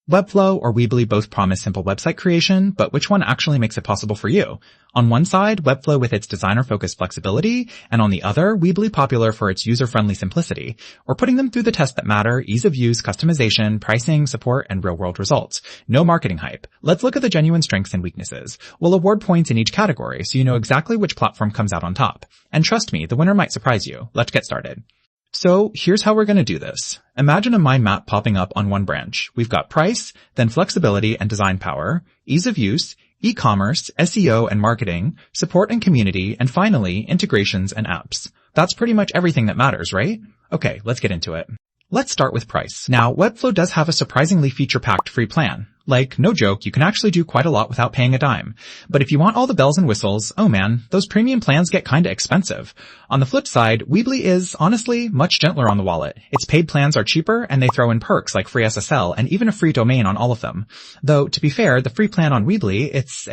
Webflow or Weebly both promise simple website creation, but which one actually makes it possible for you? On one side, Webflow with its designer-focused flexibility, and on the other, Weebly popular for its user-friendly simplicity. We're putting them through the tests that matter: ease of use, customization, pricing, support, and real-world results. No marketing hype. Let's look at the genuine strengths and weaknesses. We'll award points in each category so you know exactly which platform comes out on top. And trust me, the winner might surprise you. Let's get started. So here's how we're going to do this. Imagine a mind map popping up on one branch. We've got price, then flexibility and design power, ease of use, e-commerce, SEO and marketing, support and community, and finally, integrations and apps. That's pretty much everything that matters, right? Okay, let's get into it. Let's start with price. Now, Webflow does have a surprisingly feature-packed free plan. Like, no joke, you can actually do quite a lot without paying a dime. But if you want all the bells and whistles, oh man, those premium plans get kinda expensive. On the flip side, Weebly is, honestly, much gentler on the wallet. Its paid plans are cheaper, and they throw in perks like free SSL and even a free domain on all of them. Though, to be fair, the free plan on Weebly, it's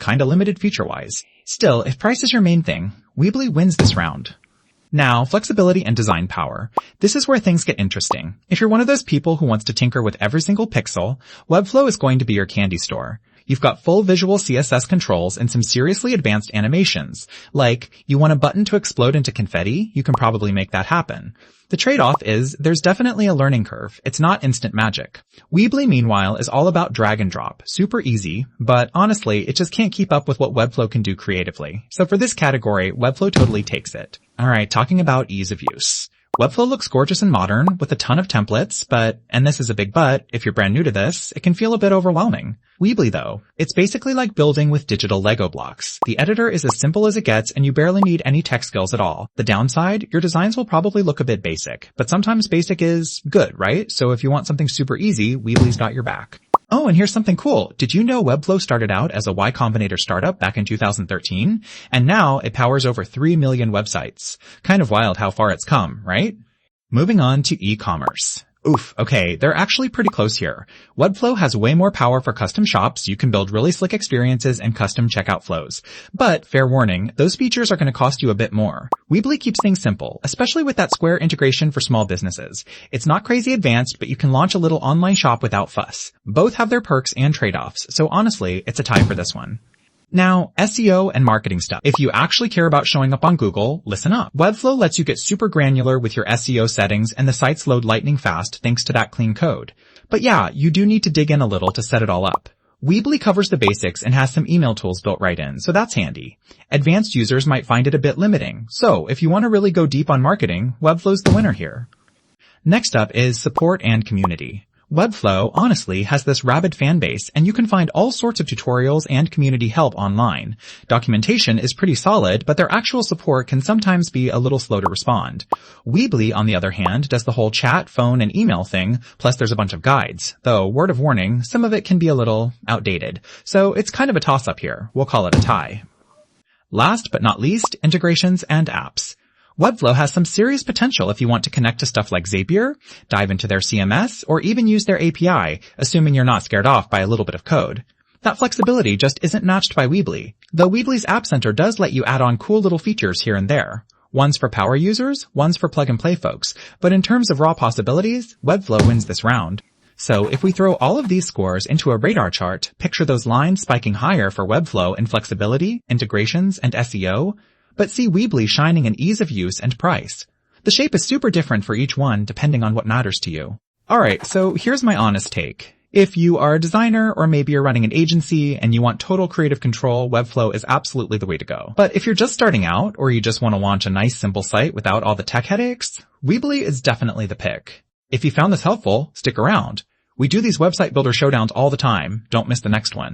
kinda limited feature-wise. Still, if price is your main thing, Weebly wins this round. Now, flexibility and design power. This is where things get interesting. If you're one of those people who wants to tinker with every single pixel, Webflow is going to be your candy store. You've got full visual CSS controls and some seriously advanced animations. Like, you want a button to explode into confetti? You can probably make that happen. The trade-off is there's definitely a learning curve. It's not instant magic. Weebly, meanwhile, is all about drag and drop. Super easy, but honestly, it just can't keep up with what Webflow can do creatively. So for this category, Webflow totally takes it. Alright, talking about ease of use. Webflow looks gorgeous and modern with a ton of templates, but, and this is a big but, if you're brand new to this, it can feel a bit overwhelming. Weebly though, it's basically like building with digital Lego blocks. The editor is as simple as it gets and you barely need any tech skills at all. The downside, your designs will probably look a bit basic, but sometimes basic is good, right? So if you want something super easy, Weebly's got your back. Oh, and here's something cool. Did you know Webflow started out as a Y Combinator startup back in 2013? And now it powers over 3 million websites. Kind of wild how far it's come, right? Moving on to e-commerce. Oof, okay, they're actually pretty close here. Webflow has way more power for custom shops. You can build really slick experiences and custom checkout flows. But, fair warning, those features are going to cost you a bit more. Weebly keeps things simple, especially with that Square integration for small businesses. It's not crazy advanced, but you can launch a little online shop without fuss. Both have their perks and trade-offs, so honestly, it's a tie for this one. Now, SEO and marketing stuff. If you actually care about showing up on Google, listen up. Webflow lets you get super granular with your SEO settings and the sites load lightning fast thanks to that clean code. But yeah, you do need to dig in a little to set it all up. Weebly covers the basics and has some email tools built right in, so that's handy. Advanced users might find it a bit limiting, so if you want to really go deep on marketing, Webflow's the winner here. Next up is support and community. Webflow, honestly, has this rabid fan base, and you can find all sorts of tutorials and community help online. Documentation is pretty solid, but their actual support can sometimes be a little slow to respond. Weebly, on the other hand, does the whole chat, phone, and email thing, plus there's a bunch of guides. Though, word of warning, some of it can be a little outdated. So it's kind of a toss-up here. We'll call it a tie. Last but not least, integrations and apps. Webflow has some serious potential if you want to connect to stuff like Zapier, dive into their CMS, or even use their API, assuming you're not scared off by a little bit of code. That flexibility just isn't matched by Weebly, though Weebly's App Center does let you add on cool little features here and there. One's for power users, one's for plug-and-play folks, but in terms of raw possibilities, Webflow wins this round. So if we throw all of these scores into a radar chart, picture those lines spiking higher for Webflow in flexibility, integrations, and SEO, but see Weebly shining in ease of use and price. The shape is super different for each one depending on what matters to you. Alright, so here's my honest take. If you are a designer or maybe you're running an agency and you want total creative control, Webflow is absolutely the way to go. But if you're just starting out or you just want to launch a nice simple site without all the tech headaches, Weebly is definitely the pick. If you found this helpful, stick around. We do these website builder showdowns all the time. Don't miss the next one.